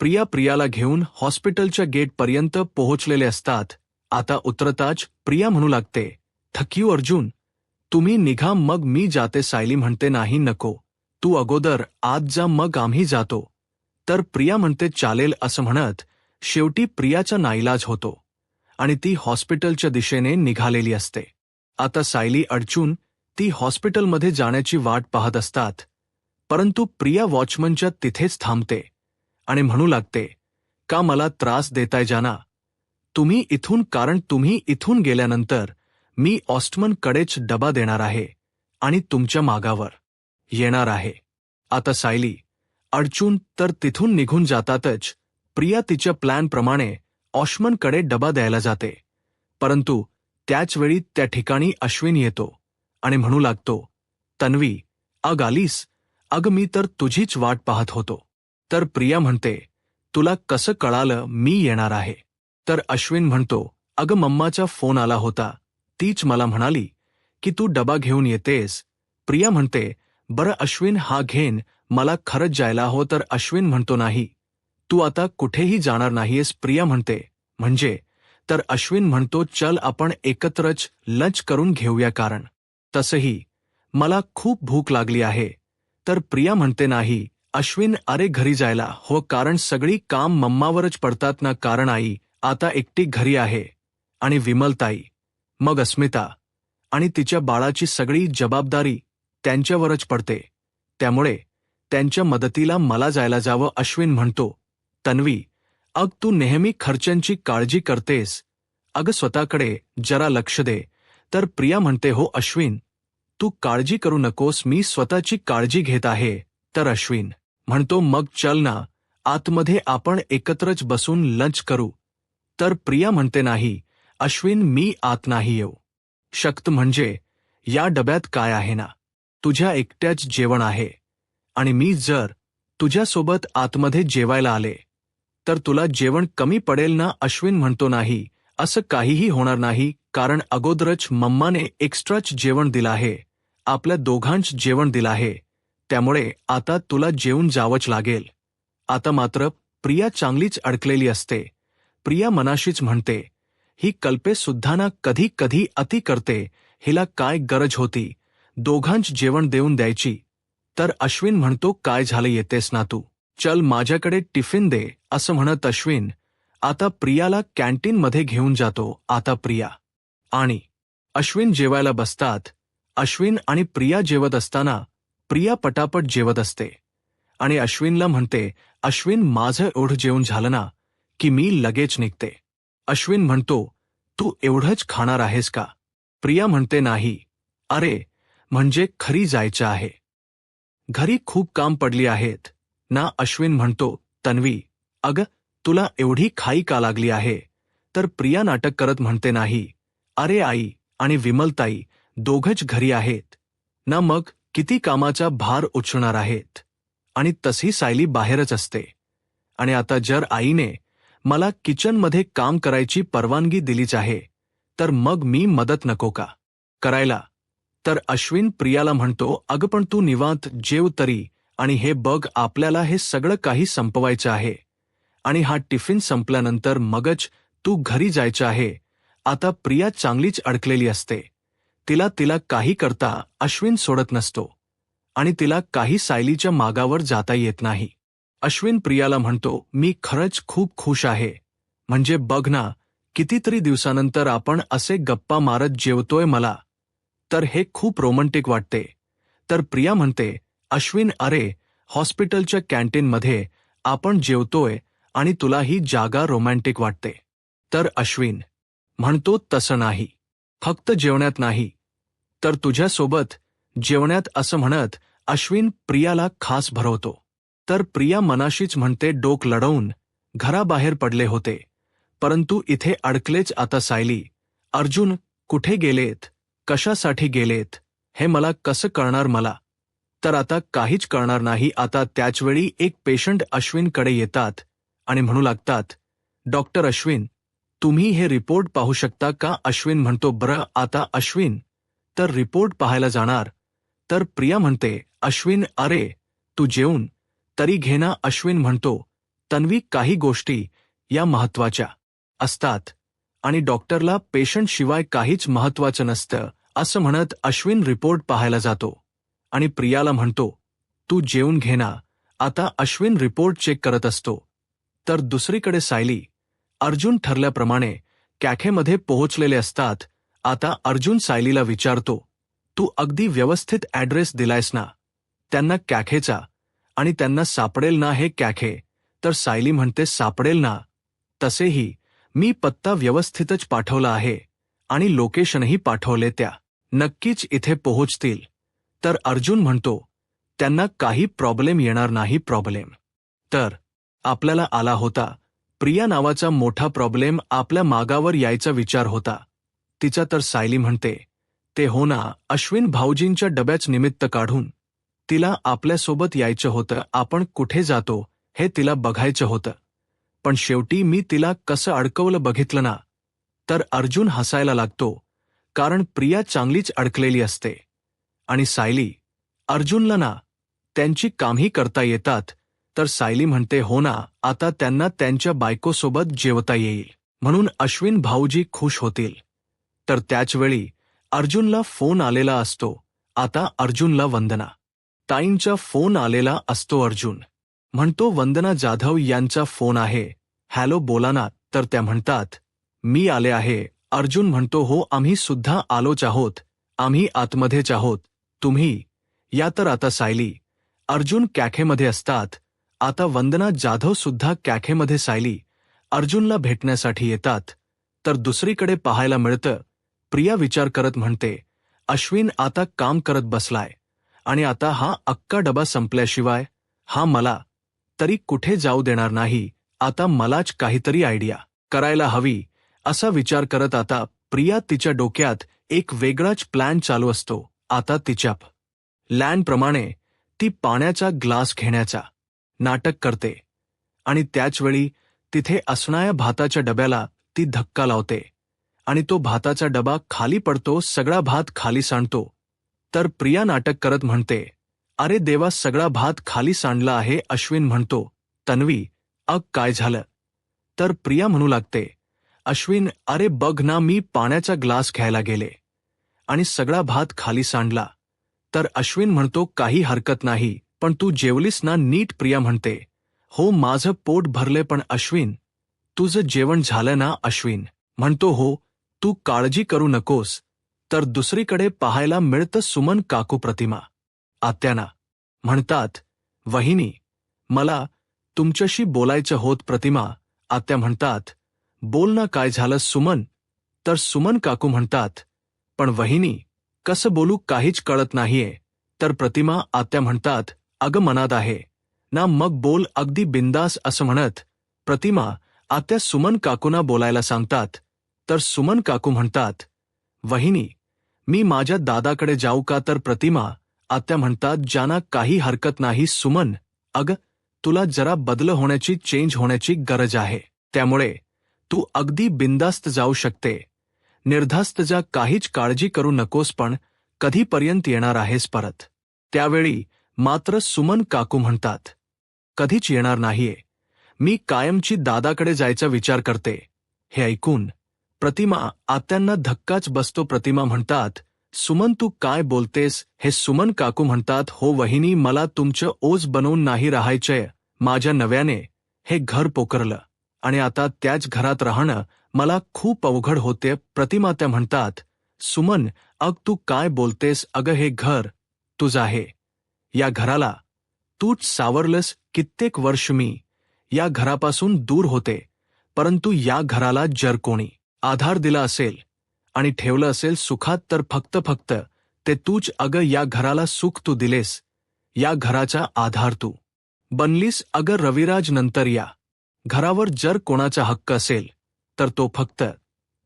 प्रियाला घेऊन हॉस्पिटलच्या गेटपर्यंत पोहोचलेले असतात. आता उतरताच प्रिया म्हणू लागते, थँक यू अर्जुन, तुम्ही निघा मग मी जाते. सायली म्हणते, नाही नको, तू अगोदर आत जा मग आम्ही जातो. तर प्रिया म्हणते, चालेल असं म्हणत शेवटी प्रियाचा नाईलाज होतो आणि ती हॉस्पिटलच्या दिशेने निघालेली असते. आता सायली अर्जुन ती हॉस्पिटलमध्ये जाण्याची वाट पाहत असतात. परंतु प्रिया वॉचमनच्या तिथेच थांबते आणि म्हणू लागते, का मला त्रास देताय जाना तुम्ही इथून, कारण तुम्ही इथून गेल्यानंतर मी ऑस्टमनकडेच डबा देणार आहे आणि तुमच्या मागावर येणार आहे. आता सायली अर्जुन तर तिथून निघून जातातच. प्रिया तिच्या प्लॅनप्रमाणे ऑस्टमनकडे डबा द्यायला जाते. परंतु त्याचवेळी त्या ठिकाणी अश्विन येतो आणि म्हणू लागतो, तन्वी, अग आलीस? अग मी तर तुझीच वाट पाहत होतो. तर प्रिया म्हणते, तुला कसं कळालं मी येणार आहे? तर अश्विन म्हणतो, अगं मम्माचा फोन आला होता, तीच मला म्हणाली की तू डबा घेऊन येतेस. प्रिया म्हणते, बरं अश्विन हा घेन, मला खरंच जायला हो. तर अश्विन म्हणतो, नाही, तू आता कुठेही जाणार नाहीयेस. प्रिया म्हणते, म्हणजे? तर अश्विन म्हणतो, चल आपण एकत्रच लंच करून घेऊया, कारण तसंही मला खूप भूक लागली आहे. तर प्रिया म्हणते, नाही अश्विन, अरे घरी जायला हो, कारण सगळी काम मम्मावरच पडतात ना, कारण आई आता एकटी घरी आहे आणि विमलताई, मग अस्मिता आणि तिच्या बाळाची सगळी जबाबदारी त्यांच्यावरच पडते, त्यामुळे त्यांच्या मदतीला मला जायला जावं. अश्विन म्हणतो, तन्वी, अग तू नेहमी खर्चांची काळजी करतेस, अग स्वतःकडे जरा लक्ष दे. तर प्रिया म्हणते, हो अश्विन, तू काळजी करू नकोस, मी स्वतःची काळजी घेत आहे. तर अश्विन म्हणतो, मग चल ना आतमध्ये आपण एकत्रच बसून लंच करू. तर प्रिया म्हणते, नाही अश्विन, मी आत नाही येऊ शकत, म्हणजे या डब्यात काय आहे ना, तुझ्या एकट्याच जेवण आहे आणि मी जर तुझ्यासोबत आतमध्ये जेवायला आले तर तुला जेवण कमी पडेल ना. अश्विन म्हणतो, नाही असं काहीही होणार नाही, कारण अगोदरच मम्माने एक्स्ट्राच जेवण दिलं आहे, आपल्या दोघांच जेवण दिलं आहे, त्यामुळे आता तुला जेवून जावंच लागेल. आता मात्र प्रिया चांगलीच अडकलेली असते. प्रिया मनाशीच म्हणते, ही कल्पेसुद्धा ना कधी कधी अति करते, हिला काय गरज होती दोघांच जेवण देऊन द्यायची. तर अश्विन म्हणतो, काय झालं, येतेस ना तू, चल माझ्याकडे टिफिन दे. असं म्हणत अश्विन आता प्रियाला कॅन्टीनमध्ये घेऊन जातो. आता प्रिया आणि अश्विन जेवायला बसतात. अश्विन आणि प्रिया जेवत असताना प्रिया पटापट जेवत असते आणि अश्विनला म्हणते, अश्विन माझं एवढं जेवण झालं ना की मी लगेच निघते. अश्विन म्हणतो, तू एवढंच खाणार आहेस का? प्रिया म्हणते, नाही, अरे म्हणजे खरी जायचं आहे, घरी खूप काम पडली आहेत ना. अश्विन म्हणतो, तन्वी, अगं तुला एवढी खाई का लागली आहे? तर प्रिया नाटक करत म्हणते, नाही, अरे आई आणि विमलताई दोघंच घरी आहेत ना, मग किती कामाचा भार उचलणार आहेत, आणि तशी सायली बाहेरच असते, आणि आता जर आईने मला किचनमध्ये काम करायची परवानगी दिलीच आहे तर मग मी मदत नको का करायला? तर अश्विन प्रियाला म्हणतो, अगं पण तू निवांत जेव तरी, आणि हे बघ आपल्याला हे सगळं काही संपवायचं आहे आणि हा टिफिन संपल्यानंतर मगच तू घरी जायचं आहे. आता प्रिया चांगलीच अडकलेली असते. तिला काही करता अश्विन सोडत नसतो आणि तिला काही सायलीच्या मागावर जाता येत नाही. अश्विन प्रियाला म्हणतो, मी खरंच खूप खुश आहे, म्हणजे बघ ना कितीतरी दिवसानंतर आपण असे गप्पा मारत जेवतोय, मला तर हे खूप रोमॅन्टिक वाटते. तर प्रिया म्हणते, अश्विन अरे हॉस्पिटलच्या कॅन्टीनमध्ये आपण जेवतोय आणि तुला ही जागा रोमॅन्टिक वाटते. तर अश्विन म्हणतो, तसं नाही, फक्त जेवण्यात नाही तर तुझ्यासोबत जेवण्यात. असं म्हणत अश्विन प्रियाला खास भरवतो. तर प्रिया मनाशीच म्हणते, डोक लढवून घराबाहेर पडले होते, परंतु इथे अडकलेच. आता सायली अर्जुन कुठे गेलेत, कशासाठी गेलेत हे मला कसं कळणार? मला तर आता काहीच कळणार नाही. आता त्याचवेळी एक पेशंट अश्विनकडे येतात आणि म्हणू लागतात, डॉक्टर अश्विन, तुम्ही हे रिपोर्ट पाहू शकता का? अश्विन म्हणतो, बरं आता अश्विन तर रिपोर्ट पाहायला जाणार. तर प्रिया म्हणते, अश्विन अरे तू जेवून तरी घे ना. अश्विन म्हणतो, तन्वी, काही गोष्टी या महत्वाच्या असतात आणि डॉक्टरला पेशंट शिवाय काहीच महत्वाचं नसतं असं म्हणत अश्विन रिपोर्ट पाहायला जातो आणि प्रियाला म्हणतो, तू जेवून घे ना. आता अश्विन रिपोर्ट चेक करत असतो तर दुसरीकडे सायली, अर्जुन ठरल्याप्रमाणे कॅफेमध्ये पोहोचलेले असतात. आता अर्जुन सायलीला विचारतो, तू अगदी व्यवस्थित ॲड्रेस दिलायस ना त्यांना कॅफेचा, आणि त्यांना सापडेल ना हे कॅफे? तर सायली म्हणते, सापडेल ना. तसेही मी पत्ता व्यवस्थितच पाठवला आहे आणि लोकेशनही पाठवले, त्या नक्कीच इथे पोहोचतील. तर अर्जुन म्हणतो, त्यांना काही प्रॉब्लेम येणार नाही. प्रॉब्लेम तर आपल्याला आला होता. प्रिया नावाचा मोठा प्रॉब्लेम आपल्या मागावर यायचा विचार होता तिचा. तर सायली म्हणते, ते हो ना, अश्विन भाऊजींच्या डब्याच निमित्त काढून तिला आपल्यासोबत यायचं होतं. आपण कुठे जातो हे तिला बघायचं होतं, पण शेवटी मी तिला कसं अडकवलं बघितलं ना. तर अर्जुन हसायला लागतो, कारण प्रिया चांगलीच अडकलेली असते. आणि सायली, अर्जुनला ना त्यांची कामही करता येतात. तर सायली म्हणते, हो ना, आता त्यांना त्यांच्या बायकोसोबत जेवता येईल म्हणून अश्विन भाऊजी खुश होतील. तर त्याचवेळी अर्जुनला फोन आलेला असतो. आता अर्जुनला वंदना ताईंचा फोन आलेला असतो. अर्जुन म्हणतो, वंदना जाधव यांचा फोन आहे. हॅलो, बोला ना. तर त्या म्हणतात, मी आले आहे. अर्जुन म्हणतो, हो, आम्ही सुद्धा आलोच आहोत. आम्ही आतमध्येच आहोत. तुम्ही या. तर आता सायली, अर्जुन कॅफेमध्ये असतात. आता वंदना जाधव सुद्धा कॅफेमध्ये सायली, अर्जुनला भेटण्यासाठी येतात. तर दुसरीकडे पाहायला मिळतं, प्रिया विचार करत म्हणते, अश्विन आता काम करत बसलाय आणि आता हा अख्खा डबा संपल्याशिवाय हा मला तरी कुठे जाऊ देणार नाही. आता मलाच काहीतरी आयडिया करायला हवी असा विचार करत आता प्रिया तिच्या डोक्यात एक वेगळाच प्लॅन चालू असतो. आता तिच्या प्लॅनप्रमाणे ती पाण्याचा ग्लास घेण्याचा नाटक करते आणि त्याचवेळी तिथे असणाऱ्या भाताच्या डब्याला ती धक्का लावते आणि तो भाताचा डबा खाली पडतो. सगळा भात खाली सांडतो. तर प्रिया नाटक करत म्हणते, अरे देवा, सगळा भात खाली सांडला आहे. अश्विन म्हणतो, तन्वी, काय झालं? तर प्रिया म्हणू लागते, अश्विन, अरे बघ ना, मी पाण्याचा ग्लास घ्यायला गेले आणि सगळा भात खाली सांडला. तर अश्विन म्हणतो, काही हरकत नाही, पण तू जेवलीस ना नीट? प्रिया म्हणते, हो, माझं पोट भरले. पण अश्विन, तुझं जेवण झालं ना? अश्विन म्हणतो, हो, तू काळजी करू नकोस. तर दुसरीकडे पाहायला मिळतं सुमन काकू प्रतिमा आत्यांना म्हणतात, वहिनी, मला तुमच्याशी बोलायचं होत. प्रतिमा आत्या म्हणतात, बोल ना, काय झालं सुमन? तर सुमन काकू म्हणतात, पण वहिनी, कसं बोलू, काहीच कळत नाहीये. तर प्रतिमा आत्या म्हणतात, अगं मनात आहे ना, मग बोल अगदी बिंदास. असं म्हणत प्रतिमा आत्या सुमन काकूंना बोलायला सांगतात. तर सुमन काकू म्हणतात, वहिनी, मी माझ्या दादाकडे जाऊ का? तर प्रतिमा आत्या म्हणतात, जाना, काही हरकत नाही. सुमन, अगं, तुला जरा बदल होण्याची, चेंज होण्याची गरज आहे. त्यामुळे तू अगदी बिंदास्त जाऊ शकते. निर्धास्त जा, काहीच काळजी करू नकोस. पण कधीपर्यंत येणार आहेस परत? त्यावेळी मात्र सुमन काकू म्हणतात, कधीच येणार नाहीये. मी कायमची दादाकडे जायचा विचार करते. हे ऐकून प्रतिमा आत्यांना धक्काच बसतो. प्रतिमा म्हणतात, सुमन, तू काय बोलतेस? हे सुमन काकू म्हणतात, हो वहिनी, मला तुमचं ओझ बनवून नाही राहायचंय. माझ्या नव्याने हे घर पोकरलं आणि आता त्याच घरात राहणं मला खूप अवघड होते. प्रतिमा त्या म्हणतात, सुमन, तू काय बोलतेस? अगं, हे घर तुझं आहे. या घराला तूच सावरलंस. कित्येक वर्ष मी या घरापासून दूर होते, परंतु या घराला जर कोणी आधार दिला असेल आणि ठेवलं असेल सुखात, तर फक्त ते तूच. अगं, या घराला सुख तू दिलेस. या घराचा आधार तू बनलीस. अगं रविराज, नंतर या घरावर जर कोणाचा हक्क असेल तर तो फक्त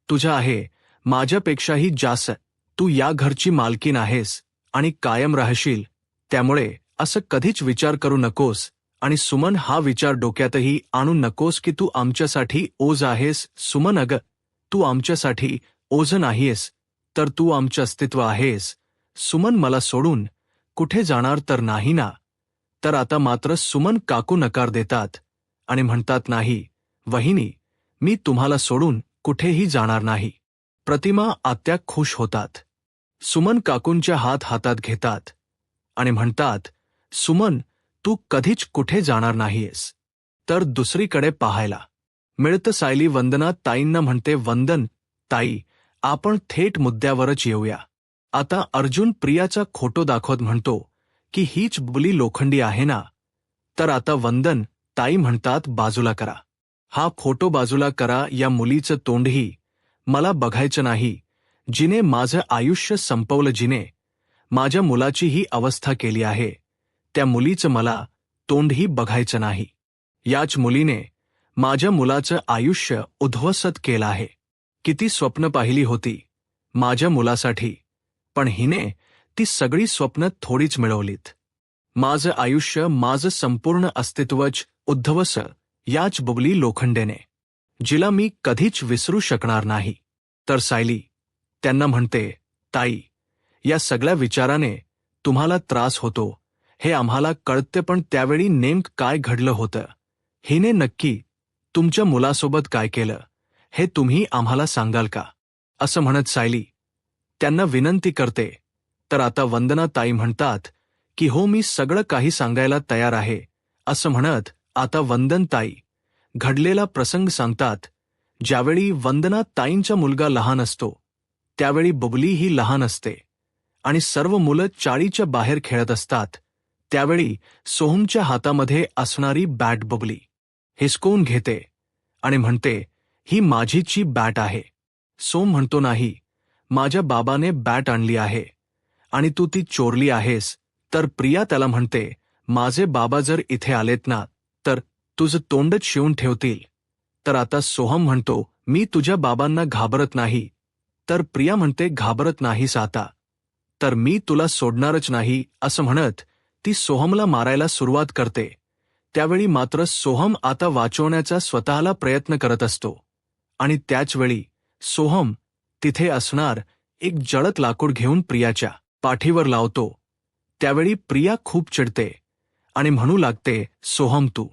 तुझा आहे. माझ्यापेक्षाही जास्त तू या घरची मालकीण आहेस आणि कायम राहशील. त्यामुळे असं कधीच विचार करू नकोस. आणि सुमन, हा विचार डोक्यातही आणू नकोस की तू आमच्यासाठी ओझ आहेस. सुमन, अगं, तू आमच्यासाठी ओझ नाहीयेस, तर तू आमचं अस्तित्व आहेस. सुमन, मला सोडून कुठे जाणार तर नाही ना? तर आता मात्र सुमन काकू नकार देतात आणि म्हणतात, नाही वहिनी, मी तुम्हाला सोडून कुठेही जाणार नाही. प्रतिमा आत्या खुश होतात. सुमन काकूंच्या हात हातात घेतात आणि म्हणतात, सुमन, तू कधीच कुठे जाणार नाहीयेस. तर दुसरीकडे पाहायला मिळतं सायली वंदना ताईंना म्हणते, वंदन ताई, आपण थेट मुद्द्यावरच येऊया. आता अर्जुन प्रियाचा खोटो दाखवत म्हणतो की हीच बुबली लोखंडी आहे ना. तर आता वंदन ताई म्हणतात, बाजूला करा हा फोटो, बाजूला करा. या मुलीचं तोंडही मला बघायचं नाही, जिने माझं आयुष्य संपवलं, जिने माझ्या मुलाची ही अवस्था केली आहे. त्या मुलीचं मला तोंडही बघायचं नाही. याच मुलीने माझ्या मुलाचं आयुष्य उद्ध्वस्त केलं आहे. किती स्वप्न पाहिली होती माझ्या मुलासाठी, पण हिने ती सगळी स्वप्न थोडीच मिळवलीत. माझं आयुष्य, माझं संपूर्ण अस्तित्वच उद्ध्वस्त याच बुबली लोखंडेने, जिला मी कधीच विसरू शकणार नाही. तर सायली त्यांना म्हणते, ताई, या सगळ्या विचाराने तुम्हाला त्रास होतो हे आम्हाला कळते, पण त्यावेळी नेमकं काय घडलं होतं, हिने नक्की तुमच्या मुलासोबत काय केलं, हे तुम्ही आम्हाला सांगाल का? असं म्हणत सायली त्यांना विनंती करते. तर आता वंदना ताई म्हणतात की हो, मी सगळं काही सांगायला तयार आहे. असं म्हणत आता वंदन ताई घडलेला प्रसंग सांगतात. ज्यावेळी वंदना ताईंचा मुलगा लहान असतो, त्यावेळी बुबली ही लहान असते आणि सर्व मुलं चाळीच्या बाहेर खेळत असतात. त्यावेळी सोहमच्या हातामध्ये असणारी बॅट बुबली हिसकवून घेते आणि म्हणते, ही माझीची बॅट आहे. सोम म्हणतो, नाही, माझ्या बाबाने बॅट आणली आहे आणि तू ती चोरली आहेस. तर प्रिया त्याला म्हणते, माझे बाबा जर इथे आलेत ना, तर तुझं तोंडच शिवून ठेवतील. तर आता सोहम म्हणतो, मी तुझ्या बाबांना घाबरत नाही. तर प्रिया म्हणते, घाबरत नाहीस आता, तर मी तुला सोडणारच नाही. असं म्हणत ती सोहमला मारायला सुरुवात करते. त्यावेळी मात्र सोहम आता वाचवण्याचा स्वतःला प्रयत्न करत असतो आणि त्याचवेळी सोहम तिथे असणार एक जळत लाकूड घेऊन प्रियाच्या पाठीवर लावतो. त्यावेळी प्रिया खूप चिडते आणि म्हणू लागते, सोहम, तू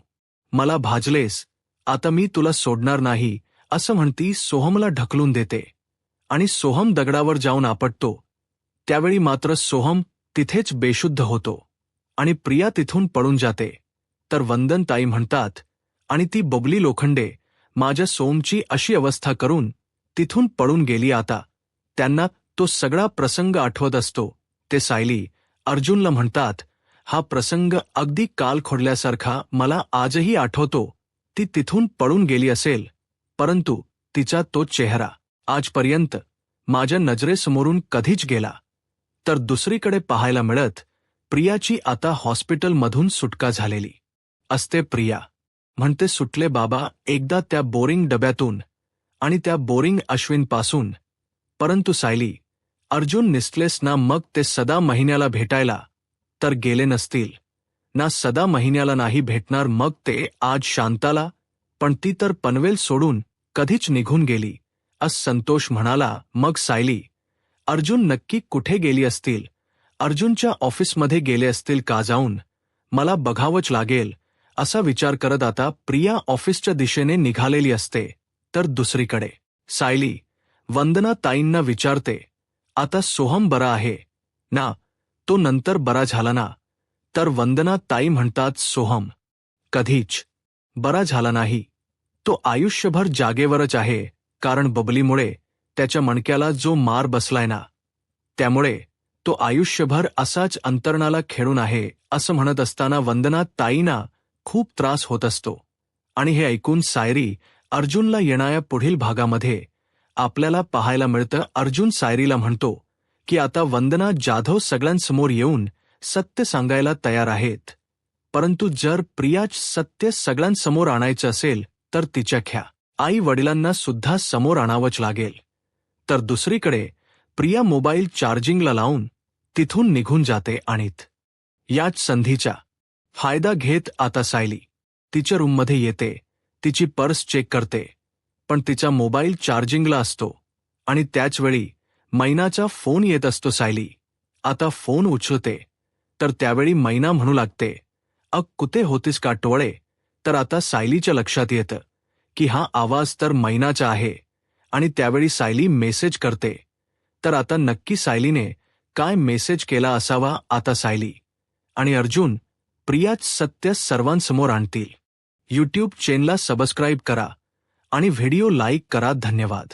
मला भाजलेस, आता मी तुला सोडणार नाही. असं म्हणती सोहमला ढकलून देते आणि सोहम दगडावर जाऊन आपटतो. त्यावेळी मात्र सोहम तिथेच बेशुद्ध होतो आणि प्रिया तिथून पळून जाते. तर वंदन ताई म्हणतात, आणि ती बबली लोखंडे माझ्या सोमची अशी अवस्था करून तिथून पळून गेली. आता त्यांना तो सगळा प्रसंग आठवत असतो. ते सायली अर्जुनला म्हणतात, हा प्रसंग अगदी काल खोडल्यासारखा मला आजही आठवतो. ती तिथून पळून गेली असेल, परंतु तिचा तो चेहरा आजपर्यंत माझ्या नजरेसमोरून कधीच गेला. तर दुसरीकडे पाहायला मिळत प्रियाची आता हॉस्पिटलमधून सुटका झालेली असते. प्रिया म्हणते, सुटले बाबा एकदा त्या बोरिंग डब्यातून आणि त्या बोरिंग अश्विनपासून. परंतु सायली, अर्जुन निसलेस ना, मग ते सदा महिन्याला भेटायला तर गेले नसतील ना, सदा महिन्याला नाही भेटणार, मग ते आज शांताला, पण ती तर पनवेल सोडून कधीच निघून गेली. संतोष म्हणाला, मग सायली, अर्जुन नक्की कुठे गेली असतील? अर्जुनच्या ऑफिसमध्ये गेले असतील का? जाऊन मला बघावंच लागेल असा विचार करत आता प्रिया ऑफिसच्या दिशेने निघालेली असते. तर दुसरीकडे सायली वंदना ताईंना विचारते, आता सोहम बरा आहे ना? तो नंतर बरा झाला ना? तर वंदना ताई म्हणतात, सोहम कधीच बरा झाला नाही. तो आयुष्यभर जागेवरच आहे, कारण बबलीमुळे त्याच्या मणक्याला जो मार बसलाय ना, त्यामुळे तो आयुष्यभर असाच अंतर्णाला खेळून आहे. असं म्हणत असताना वंदना ताईंना खूप त्रास होत असतो आणि हे ऐकून सायरी अर्जुनला येणाऱ्या पुढील भागामध्ये आपल्याला पाहायला मिळतं. अर्जुन सायरीला म्हणतो की आता वंदना जाधव सगळ्यांसमोर येऊन सत्य सांगायला तयार आहेत, परंतु जर प्रियाच सत्य सगळ्यांसमोर आणायचं असेल तर तिच्या आई वडिलांना सुद्धा समोर आणावंच लागेल. तर दुसरीकडे प्रिया मोबाईल चार्जिंगला लावून तिथून निघून जाते आणि याच संधीचा फायदा घेत आता सायली तिच्या रूममध्ये येते. तिची पर्स चेक करते, पण तिचा मोबाईल चार्जिंगला असतो आणि त्याचवेळी मैनाचा फोन येत असतो. सायली आता फोन उचलते, तर त्यावेळी मैना म्हणू लागते, कुठे होतीस का टोळे? तर आता सायलीच्या लक्षात येतं की हा आवाज तर मैनाचा आहे आणि त्यावेळी सायली मेसेज करते. तर आता नक्की सायलीने काय मेसेज केला असावा आता सायली आणि अर्जुन प्रियाच सत्य सर्वांसमोर आणतील. यूट्यूब चॅनलला सबस्क्राईब करा आणि व्हिडिओ लाईक करा. धन्यवाद.